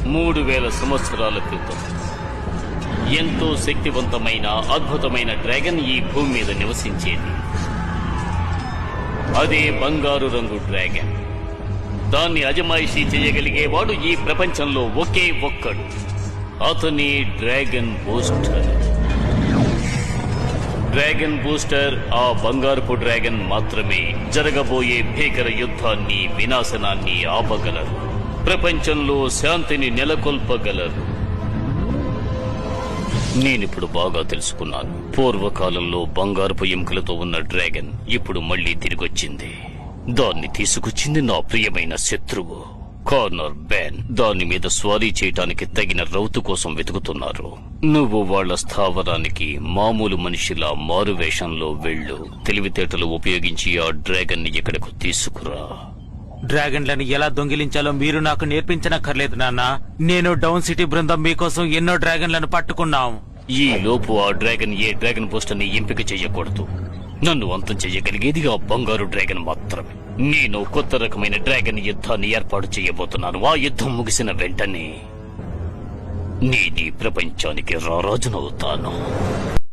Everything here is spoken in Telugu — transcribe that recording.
3000 సంవత్సరాల క్రితం ఎంతో శక్తివంతమైన అద్భుతమైన డ్రాగన్ ఈ భూమి మీద నివసించేది. అదే బంగారు రంగు డ్రాగన్. దాన్ని అజమాయిషీ చేయగలిగేవాడు ఈ ప్రపంచంలో ఒకే ఒక్కడు. అతని డ్రాగన్ బూస్టర్. డ్రాగన్ బూస్టర్ ఆ బంగారుపు డ్రాగన్ మాత్రమే జరగబోయే భీకర యుద్ధాన్ని, వినాశనాన్ని ఆపగలరు. ప్రపంచంలో శాంతిని నెలకొల్పగలరు. నేనిప్పుడు బాగా తెలుసుకున్నాను. పూర్వకాలంలో బంగారుపు ఎముకలతో ఉన్న డ్రాగన్ ఇప్పుడు మళ్లీ తిరిగొచ్చింది. దాన్ని తీసుకొచ్చింది నా ప్రియమైన శత్రువు కార్నర్ బ్యాన్. దాని మీద స్వారీ చేయటానికి తగిన రౌతు కోసం వెతుకుతున్నారు. నువ్వు వాళ్ల స్థావరానికి మామూలు మనిషిలా మారువేషంలో వెళ్ళు. తెలివితేటలు ఉపయోగించి ఆ డ్రాగన్ ని ఇక్కడకు తీసుకురా. డ్రాగన్లను ఎలా దొంగిలించాలో మీరు నాకు నేర్పించనక్కర్లేదు నాన్న. నేను డౌన్ సిటీ బృందం మీకోసం ఎన్నో డ్రాగన్లను పట్టుకున్నాం. ఈ లోపు ఆ డ్రాగన్ ఏ డ్రాగన్ పోస్టర్ ని ఎంపిక చేయకూడదు. నన్ను అంతం చేయగలిగేది ఆ బంగారు డ్రాగన్ మాత్రమే. నేను కొత్త రకమైన డ్రాగన్ యుద్ధాన్ని ఏర్పాటు చేయబోతున్నాను. ఆ యుద్ధం ముగిసిన వెంటనే నేను ఈ ప్రపంచానికి రారాజునవుతాను.